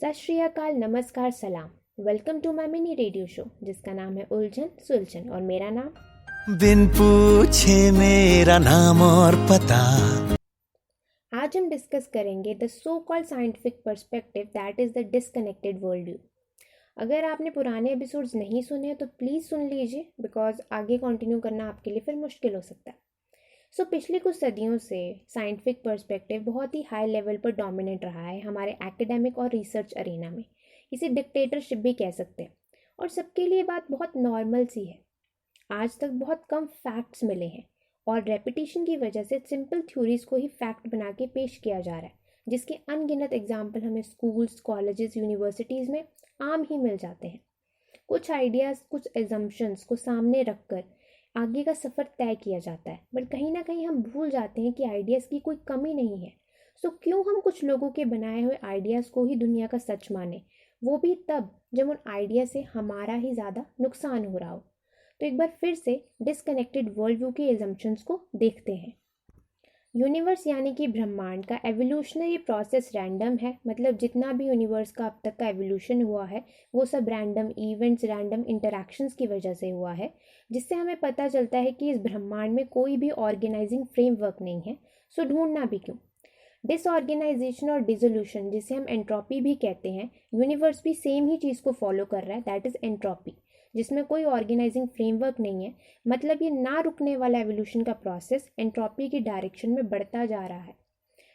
सत श्री अकाल, नमस्कार, सलाम। Welcome to my mini radio show जिसका नाम है उलझन सुलझन और मेरा नाम बिन पूछे मेरा नाम और पता। आज हम डिस्कस करेंगे the so called scientific perspective that is the disconnected world view. अगर आपने पुराने एपिसोड्स नहीं सुने तो प्लीज़ सुन लीजिए, बिकॉज आगे कंटिन्यू करना आपके लिए फिर मुश्किल हो सकता है। पिछली कुछ सदियों से साइंटिफिक पर्सपेक्टिव बहुत ही हाई लेवल पर डोमिनेट रहा है हमारे एकेडमिक और रिसर्च अरीना में। इसे डिक्टेटरशिप भी कह सकते हैं और सबके लिए बात बहुत नॉर्मल सी है। आज तक बहुत कम फैक्ट्स मिले हैं और रेपिटेशन की वजह से सिंपल थ्योरीज को ही फैक्ट बना के पेश किया जा रहा है, जिसके अनगिनत एग्जाम्पल हमें स्कूल्स, कॉलेजेस, यूनिवर्सिटीज़ में आम ही मिल जाते हैं। कुछ आइडियाज़, कुछ एजम्पशंस को सामने रखकर आगे का सफ़र तय किया जाता है, बट कहीं ना कहीं हम भूल जाते हैं कि आइडियाज़ की कोई कमी नहीं है। क्यों हम कुछ लोगों के बनाए हुए आइडियाज़ को ही दुनिया का सच माने, वो भी तब जब उन आइडिया से हमारा ही ज़्यादा नुकसान हो रहा हो। तो एक बार फिर से डिस्कनेक्टेड वर्ल्ड व्यू के एजम्पशंस को देखते हैं। यूनिवर्स यानी कि ब्रह्मांड का एवोल्यूशनरी प्रोसेस रैंडम है। मतलब जितना भी यूनिवर्स का अब तक का एवोल्यूशन हुआ है वो सब रैंडम इवेंट्स, रैंडम इंटरैक्शंस की वजह से हुआ है, जिससे हमें पता चलता है कि इस ब्रह्मांड में कोई भी ऑर्गेनाइजिंग फ्रेमवर्क नहीं है। ढूंढना भी क्यों। डिसऑर्गेनाइजेशन और डिसोल्यूशन, जिसे हम एंट्रोपी भी कहते हैं, यूनिवर्स भी सेम ही चीज़ को फॉलो कर रहा है, दैट इज़ एंट्रोपी, जिसमें कोई ऑर्गेनाइजिंग फ्रेमवर्क नहीं है। मतलब ये ना रुकने वाला एवोल्यूशन का प्रोसेस एंट्रोपी की डायरेक्शन में बढ़ता जा रहा है।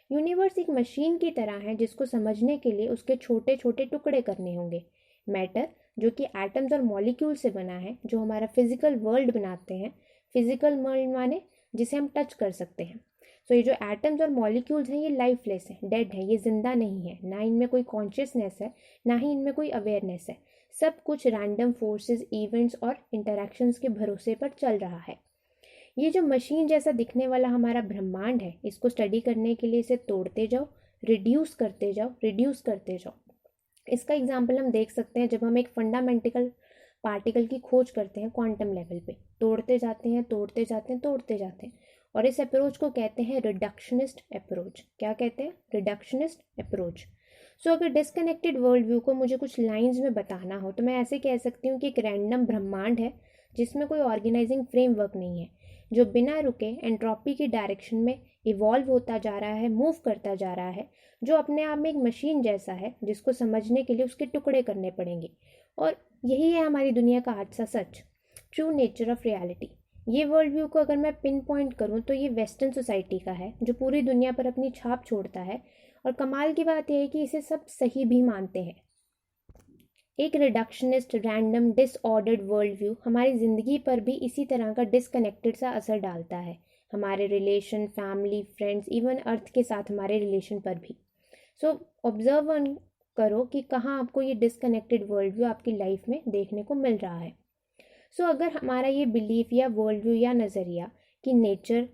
यूनिवर्स एक मशीन की तरह है जिसको समझने के लिए उसके छोटे छोटे टुकड़े करने होंगे। मैटर, जो कि एटम्स और मॉलिक्यूल से बना है, जो हमारा फिजिकल वर्ल्ड बनाते हैं। फिजिकल वर्ल्ड माने जिसे हम टच कर सकते हैं। ये जो एटम्स और मॉलिक्यूल्स हैं ये लाइफलेस हैं, डेड हैं, ये जिंदा नहीं है। ना इनमें कोई कॉन्शियसनेस है, ना ही इनमें कोई अवेयरनेस है। सब कुछ रैंडम फोर्सेस, इवेंट्स और इंटरैक्शंस के भरोसे पर चल रहा है। ये जो मशीन जैसा दिखने वाला हमारा ब्रह्मांड है, इसको स्टडी करने के लिए इसे तोड़ते जाओ, रिड्यूस करते जाओ, रिड्यूस करते जाओ। इसका एग्जाम्पल हम देख सकते हैं जब हम एक फंडामेंटल पार्टिकल की खोज करते हैं क्वांटम लेवल पे। तोड़ते जाते हैं, तोड़ते जाते हैं, तोड़ते जाते हैं। और इस अप्रोच को कहते हैं रिडक्शनिस्ट अप्रोच। क्या कहते हैं? Reductionist approach. अगर डिस्कनेक्टेड वर्ल्ड व्यू को मुझे कुछ लाइंस में बताना हो तो मैं ऐसे कह सकती हूँ कि एक रैंडम ब्रह्मांड है जिसमें कोई ऑर्गेनाइजिंग फ्रेमवर्क नहीं है, जो बिना रुके एंट्रोपी की डायरेक्शन में इवॉल्व होता जा रहा है, मूव करता जा रहा है, जो अपने आप में एक मशीन जैसा है जिसको समझने के लिए उसके टुकड़े करने पड़ेंगे। और यही है हमारी दुनिया का आज सा सच, ट्रू नेचर ऑफ रियलिटी। ये वर्ल्ड व्यू को अगर मैं पिन पॉइंट करूँ तो ये वेस्टर्न सोसाइटी का है, जो पूरी दुनिया पर अपनी छाप छोड़ता है। और कमाल की बात यह है कि इसे सब सही भी मानते हैं। एक reductionist, random, disordered world view हमारी ज़िंदगी पर भी इसी तरह का डिसकनेक्टेड सा असर डालता है। हमारे relation, family, friends, even earth के साथ हमारे रिलेशन पर भी। ऑब्जर्व करो कि कहाँ आपको ये डिसकनेक्टेड वर्ल्ड व्यू आपकी लाइफ में देखने को मिल रहा है। अगर हमारा ये बिलीफ या वर्ल्ड व्यू या नज़रिया कि नेचर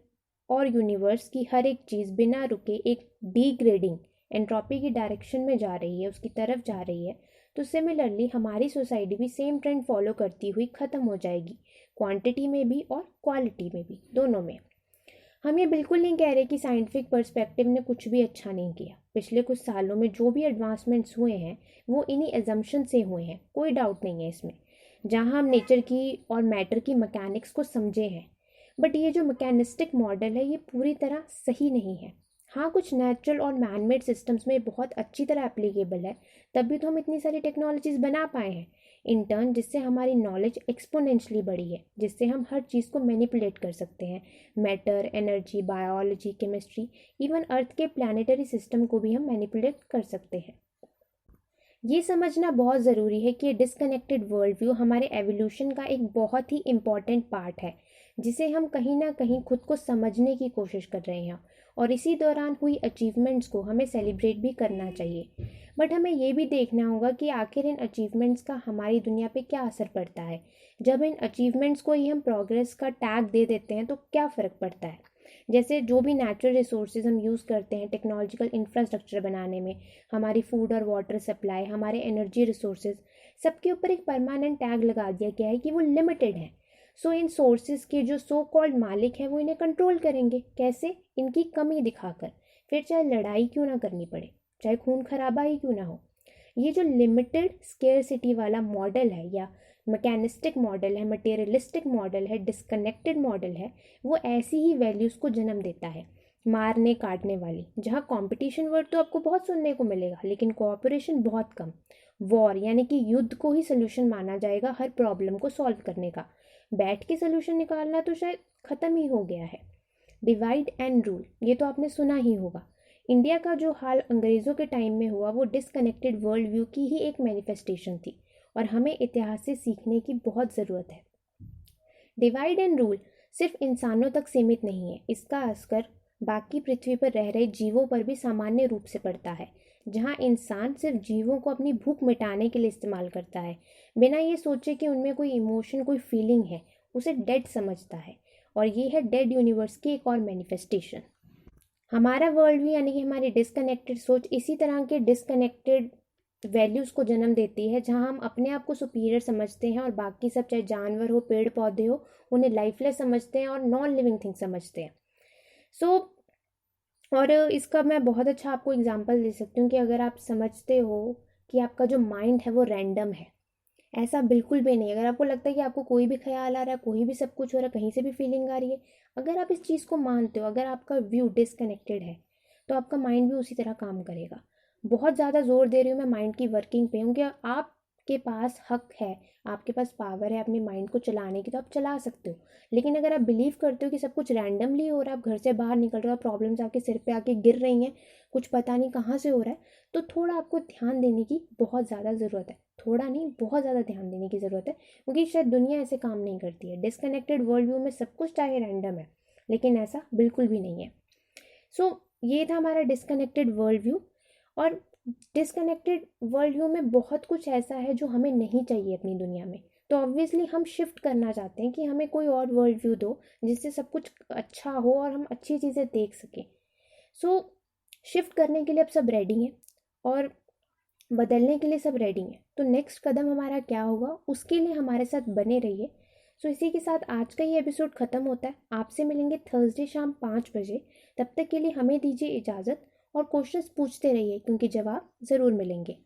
और यूनिवर्स की हर एक चीज़ बिना रुके एक डिग्रेडिंग एंट्रोपी की डायरेक्शन में जा रही है, उसकी तरफ जा रही है, तो सिमिलरली हमारी सोसाइटी भी सेम ट्रेंड फॉलो करती हुई ख़त्म हो जाएगी, क्वांटिटी में भी और क्वालिटी में भी, दोनों में। हम ये बिल्कुल नहीं कह रहे कि साइंटिफिक पर्सपेक्टिव ने कुछ भी अच्छा नहीं किया। पिछले कुछ सालों में जो भी एडवांसमेंट्स हुए हैं वो इन्हीं एजम्पशन से हुए हैं, कोई डाउट नहीं है इसमें। जहाँ हम नेचर की और मैटर की मैकेनिक्स को समझे हैं, बट ये जो मैकेनिस्टिक मॉडल है ये पूरी तरह सही नहीं है। हाँ, कुछ नेचुरल और मैनमेड सिस्टम्स में बहुत अच्छी तरह एप्लीकेबल है, तभी तो हम इतनी सारी टेक्नोलॉजीज बना पाए हैं इन टर्न, जिससे हमारी नॉलेज एक्सपोनेंशली बढ़ी है, जिससे हम हर चीज़ को मैनिपुलेट कर सकते हैं। Matter, energy, biology, chemistry, even earth के प्लानिटरी सिस्टम को भी हम मैनिपुलेट कर सकते हैं। ये समझना बहुत ज़रूरी है कि डिस्कनेक्टेड वर्ल्ड व्यू हमारे एवोल्यूशन का एक बहुत ही इम्पॉर्टेंट पार्ट है, जिसे हम कहीं ना कहीं खुद को समझने की कोशिश कर रहे हैं। और इसी दौरान हुई अचीवमेंट्स को हमें सेलिब्रेट भी करना चाहिए, बट हमें ये भी देखना होगा कि आखिर इन अचीवमेंट्स का हमारी दुनिया पे क्या असर पड़ता है। जब इन अचीवमेंट्स को ही हम प्रोग्रेस का टैग दे देते हैं तो क्या फ़र्क पड़ता है। जैसे जो भी नेचुरल रिसोर्सेज हम यूज़ करते हैं टेक्नोलॉजिकल इंफ्रास्ट्रक्चर बनाने में, हमारी फूड और वाटर सप्लाई, हमारे एनर्जी रिसोर्सेज, सबके ऊपर एक परमानेंट टैग लगा दिया गया है कि वो लिमिटेड है। इन सोर्सेज के जो सो कॉल्ड मालिक हैं वो इन्हें कंट्रोल करेंगे। कैसे? इनकी कमी दिखाकर। फिर चाहे लड़ाई क्यों ना करनी पड़े, चाहे खून खराबा ही क्यों ना हो। ये जो लिमिटेड स्केर्सिटी वाला मॉडल है या मैकेनिस्टिक मॉडल है, मटेरियलिस्टिक मॉडल है, डिस्कनेक्टेड मॉडल है, वो ऐसी ही वैल्यूज़ को जन्म देता है, मारने काटने वाली, जहाँ कंपटीशन वर्ड तो आपको बहुत सुनने को मिलेगा लेकिन कोऑपरेशन बहुत कम। वॉर यानी कि युद्ध को ही सोल्यूशन माना जाएगा हर प्रॉब्लम को सॉल्व करने का। बैठ के सोल्यूशन निकालना तो शायद ख़त्म ही हो गया है। डिवाइड एंड रूल, ये तो आपने सुना ही होगा। इंडिया का जो हाल अंग्रेज़ों के टाइम में हुआ वो डिसकनेक्टेड वर्ल्ड व्यू की ही एक मैनिफेस्टेशन थी और हमें इतिहास से सीखने की बहुत ज़रूरत है। डिवाइड एंड रूल सिर्फ इंसानों तक सीमित नहीं है, इसका असर बाकी पृथ्वी पर रह रहे जीवों पर भी सामान्य रूप से पड़ता है। जहाँ इंसान सिर्फ जीवों को अपनी भूख मिटाने के लिए इस्तेमाल करता है, बिना ये सोचे कि उनमें कोई इमोशन, कोई फीलिंग है, उसे डेड समझता है। और ये है डेड यूनिवर्स की एक और मैनिफेस्टेशन। हमारा वर्ल्ड व्यू यानी कि हमारी डिसकनेक्टेड सोच इसी तरह के डिसकनेक्टेड वैल्यूज़ को जन्म देती है, जहाँ हम अपने आप को सुपीरियर समझते हैं और बाकी सब, चाहे जानवर हो, पेड़ पौधे हो, उन्हें लाइफलेस समझते हैं और नॉन लिविंग थिंग समझते हैं। सो और इसका मैं बहुत अच्छा आपको एग्जांपल दे सकती हूँ कि अगर आप समझते हो कि आपका जो माइंड है वो रैंडम है, ऐसा बिल्कुल भी नहीं। अगर आपको लगता है कि आपको कोई भी ख्याल आ रहा है, कोई भी सब कुछ हो रहा है, कहीं से भी फीलिंग आ रही है, अगर आप इस चीज़ को मानते हो, अगर आपका व्यू डिसकनेक्टेड है, तो आपका माइंड भी उसी तरह काम करेगा। बहुत ज़्यादा जोर दे रही हूँ मैं माइंड की वर्किंग पे हूँ कि आपके पास हक है, आपके पास पावर है अपने माइंड को चलाने की, तो आप चला सकते हो। लेकिन अगर आप बिलीव करते हो कि सब कुछ रैंडमली हो रहा है, आप घर से बाहर निकल रहे हो, प्रॉब्लम्स आपके सिर पे आके गिर रही हैं, कुछ पता नहीं कहाँ से हो रहा है, तो थोड़ा आपको ध्यान देने की बहुत ज़्यादा ज़रूरत है। थोड़ा नहीं, बहुत ज़्यादा ध्यान देने की ज़रूरत है, क्योंकि शायद दुनिया ऐसे काम नहीं करती है। डिसकनेक्टेड वर्ल्ड व्यू में सब कुछ चाहे रैंडम है, लेकिन ऐसा बिल्कुल भी नहीं है। सो ये था हमारा डिसकनेक्टेड वर्ल्ड व्यू। और डिसकनेक्टेड वर्ल्ड व्यू में बहुत कुछ ऐसा है जो हमें नहीं चाहिए अपनी दुनिया में, तो ऑब्वियसली हम शिफ्ट करना चाहते हैं कि हमें कोई और वर्ल्ड व्यू दो जिससे सब कुछ अच्छा हो और हम अच्छी चीज़ें देख सकें। सो शिफ्ट करने के लिए अब सब रेडी हैं और बदलने के लिए सब रेडी हैं। तो नेक्स्ट कदम हमारा क्या होगा, उसके लिए हमारे साथ बने रहिए। सो इसी के साथ आज का ये एपिसोड ख़त्म होता है। आपसे मिलेंगे थर्सडे शाम 5 बजे। तब तक के लिए हमें दीजिए इजाज़त और क्वेश्चंस पूछते रहिए, क्योंकि जवाब ज़रूर मिलेंगे।